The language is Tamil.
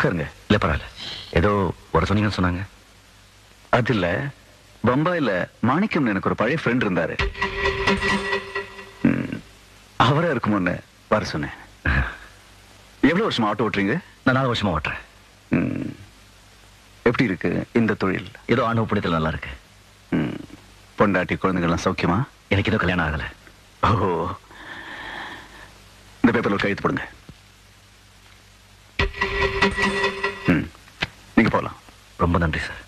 உட்காருங்க. இல்ல பரவாயில்ல. ஏதோ வர சொன்னீங்கன்னு சொன்னாங்க. அது இல்ல, பம்பாயில மாணிக்கம் எனக்கு ஒரு பழைய ஃப்ரெண்ட் இருந்தாரு. அவரா இருக்குமோன்னு வர சொன்னேன். எவ்வளவு வருஷமா ஆட்டோ ஓட்டுறீங்க? நான் 4 வருஷமா ஓட்டுறேன். எப்படி இருக்கு இந்த தொழில்? ஏதோ ஆணவ புண்ணியத்தில் நல்லா இருக்கு. பொண்டாட்டி குழந்தைகள்லாம் சௌக்கியமா? எனக்கு ஏதோ கல்யாணம் ஆகல. ஓஹோ, இந்த பேப்பர்ல ஒரு கையெழுத்து போடுங்க. நீங்க போலாம். ரொம்ப நன்றி சார்.